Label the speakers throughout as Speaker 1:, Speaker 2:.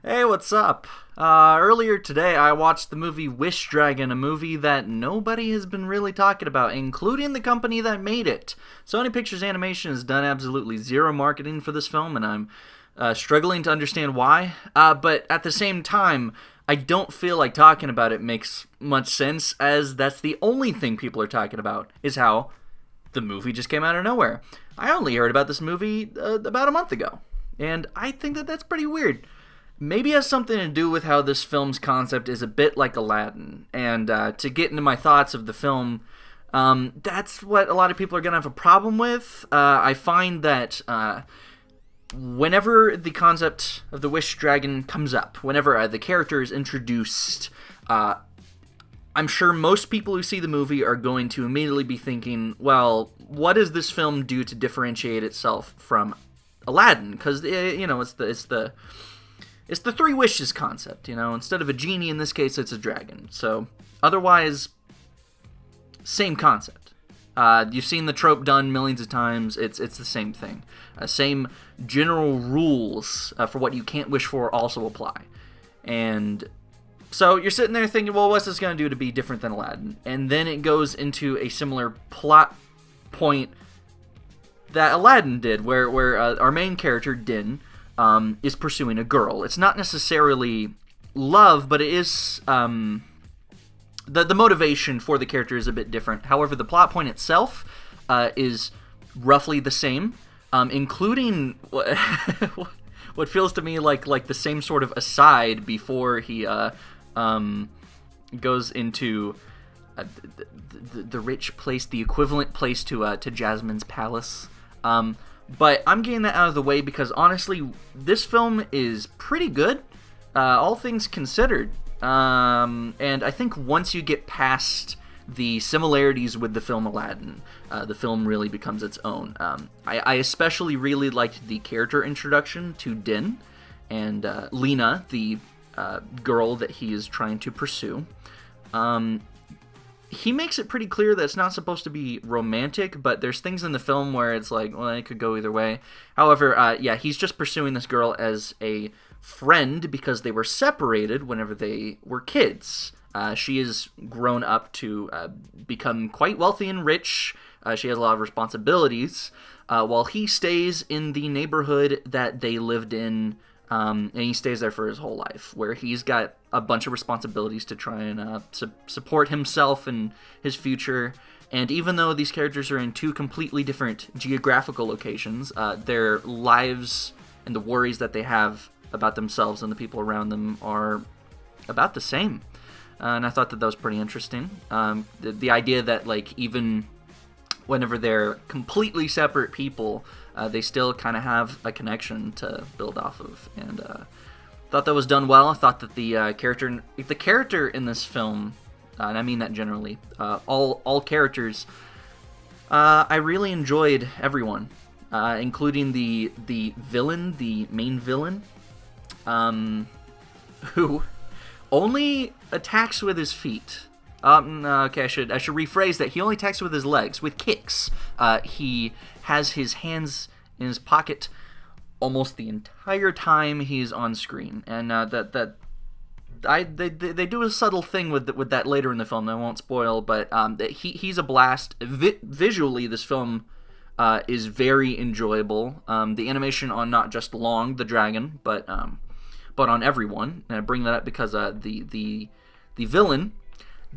Speaker 1: Hey, what's up? Earlier today, I watched the movie Wish Dragon, a movie that nobody has been really talking about, including the company that made it. Sony Pictures Animation has done absolutely zero marketing for this film, and I'm struggling to understand why. But at the same time, I don't feel like talking about it makes much sense, as that's the only thing people are talking about, is how the movie just came out of nowhere. I only heard about this movie about a month ago, and I think that that's pretty weird. Maybe it has something to do with how this film's concept is a bit like Aladdin. And to get into my thoughts of the film, that's what a lot of people are going to have a problem with. I find that whenever the concept of the Wish Dragon comes up, whenever the character is introduced, I'm sure most people who see the movie are going to immediately be thinking, well, what does this film do to differentiate itself from Aladdin? Because, it's the three wishes concept, Instead of a genie, in this case, it's a dragon. So, otherwise, same concept. You've seen the trope done millions of times. It's the same thing. Same general rules for what you can't wish for also apply. And so you're sitting there thinking, well, what's this going to do to be different than Aladdin? And then it goes into a similar plot point that Aladdin did, where our main character, Din, is pursuing a girl. It's not necessarily love, but it is the motivation for the character is a bit different. However, the plot point itself is roughly the same, including what feels to me like the same sort of aside before he goes into the rich place, the equivalent place to Jasmine's palace. But I'm getting that out of the way because, honestly, this film is pretty good, all things considered. And I think once you get past the similarities with the film Aladdin, the film really becomes its own. I especially really liked the character introduction to Din and Lena, the girl that he is trying to pursue. He makes it pretty clear that it's not supposed to be romantic, but there's things in the film where it's like, well, it could go either way. However, he's just pursuing this girl as a friend because they were separated whenever they were kids. She has grown up to become quite wealthy and rich. She has a lot of responsibilities, while he stays in the neighborhood that they lived in, and he stays there for his whole life, where he's got a bunch of responsibilities to try and support himself and his future. And even though these characters are in two completely different geographical locations, their lives and the worries that they have about themselves and the people around them are about the same. And I thought that was pretty interesting. The idea that, like, even whenever they're completely separate people, they still kind of have a connection to build off of, and thought that was done well. I thought that the character in this film, and I mean that generally, all characters, I really enjoyed everyone, including the villain, the main villain, who only attacks with his feet. Okay, I should rephrase that. He only attacks with his legs, with kicks. He has his hands in his pocket almost the entire time he's on screen, and they do a subtle thing with that later in the film that I won't spoil, but he's a blast. Visually, this film is very enjoyable. The animation on not just Long, the dragon, but on everyone. And I bring that up because the villain,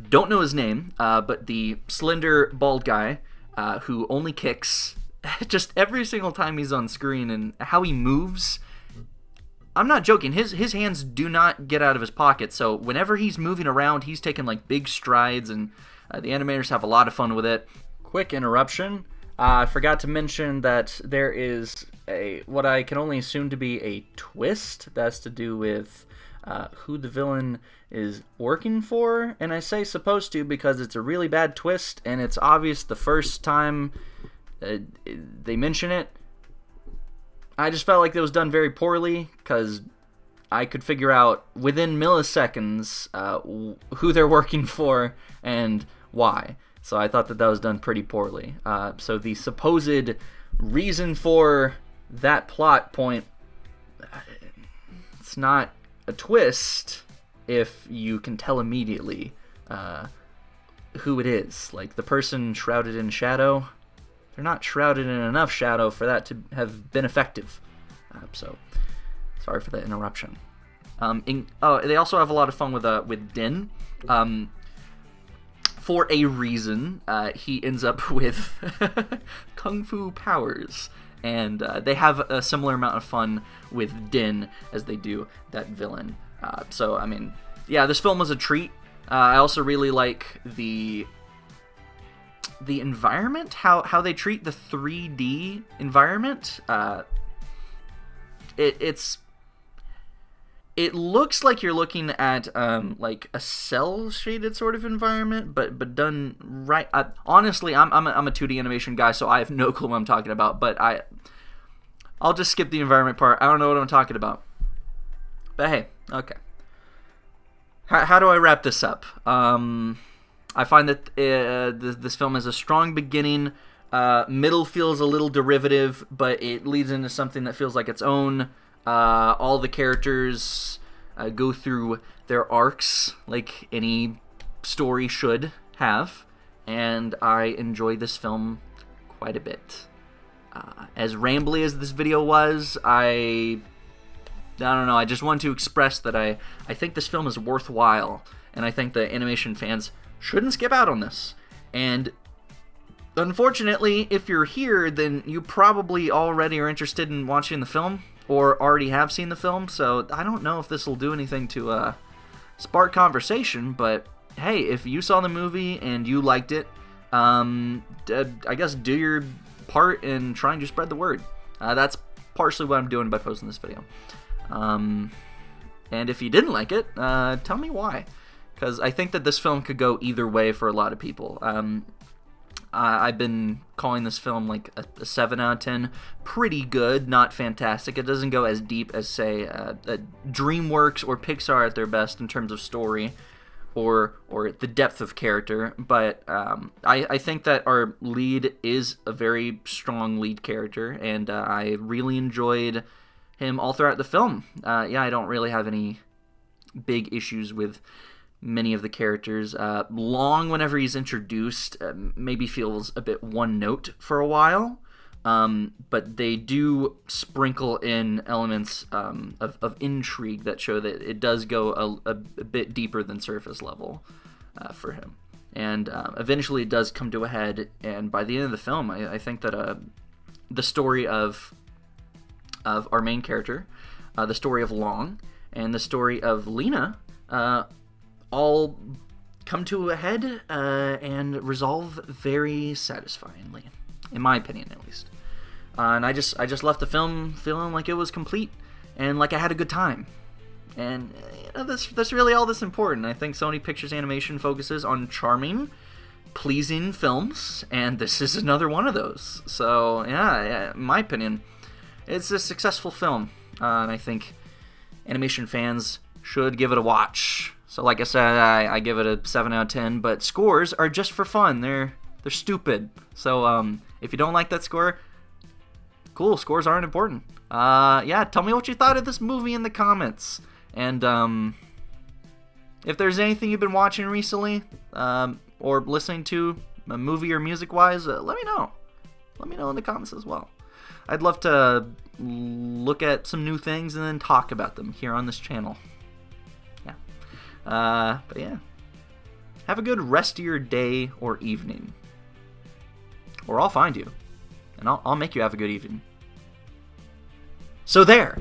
Speaker 1: don't know his name, but the slender, bald guy who only kicks just every single time he's on screen, and how he moves, I'm not joking, his hands do not get out of his pocket, so whenever he's moving around, he's taking like big strides, and the animators have a lot of fun with it. Quick interruption. I forgot to mention that there is what I can only assume to be a twist that's to do with who the villain is working for, and I say supposed to because it's a really bad twist, and it's obvious the first time they mention it. I just felt like it was done very poorly, because I could figure out within milliseconds who they're working for and why. So I thought that was done pretty poorly. So the supposed reason for that plot point, it's not a twist if you can tell immediately who it is. Like, the person shrouded in shadow, they're not shrouded in enough shadow for that to have been effective. So, sorry for the interruption. They also have a lot of fun with Din. For a reason, he ends up with kung fu powers, and they have a similar amount of fun with Din as they do that villain. So, I mean, yeah, this film was a treat. I also really like the environment, how they treat the 3D environment. It looks like you're looking at like a cell shaded sort of environment, but done right. Honestly, I'm a 2D animation guy, so I have no clue what I'm talking about. But I'll just skip the environment part. I don't know what I'm talking about. But hey, okay. How do I wrap this up? I find that this film has a strong beginning. Middle feels a little derivative, but it leads into something that feels like its own. All the characters go through their arcs like any story should have, and I enjoy this film quite a bit. As rambly as this video was, I don't know, I just want to express that I think this film is worthwhile, and I think the animation fans shouldn't skip out on this. And unfortunately, if you're here, then you probably already are interested in watching the film, or already have seen the film, so I don't know if this will do anything to spark conversation, but hey, if you saw the movie and you liked it, I guess do your part in trying to spread the word. That's partially what I'm doing by posting this video. And if you didn't like it, tell me why, because I think that this film could go either way for a lot of people. I've been calling this film like a 7 out of 10. Pretty good, not fantastic. It doesn't go as deep as, say, DreamWorks or Pixar at their best in terms of story or the depth of character. But I think that our lead is a very strong lead character, and I really enjoyed him all throughout the film. Yeah, I don't really have any big issues with many of the characters. Long whenever he's introduced maybe feels a bit one note for a while, but they do sprinkle in elements of intrigue that show that it does go a bit deeper than surface level for him, and eventually it does come to a head. And by the end of the film, I think that the story of our main character, the story of Long, and the story of Lena all come to a head and resolve very satisfyingly, in my opinion, at least. And I just left the film feeling like it was complete and like I had a good time. And that's really all that's important. I think Sony Pictures Animation focuses on charming, pleasing films, and this is another one of those. So yeah, in my opinion, it's a successful film, and I think animation fans should give it a watch. So like I said, I give it a 7 out of 10, but scores are just for fun. They're stupid. So if you don't like that score, cool, scores aren't important. Yeah, tell me what you thought of this movie in the comments. And if there's anything you've been watching recently or listening to, movie or music-wise, let me know. Let me know in the comments as well. I'd love to look at some new things and then talk about them here on this channel. But yeah, have a good rest of your day or evening, or I'll find you, and I'll make you have a good evening. So there.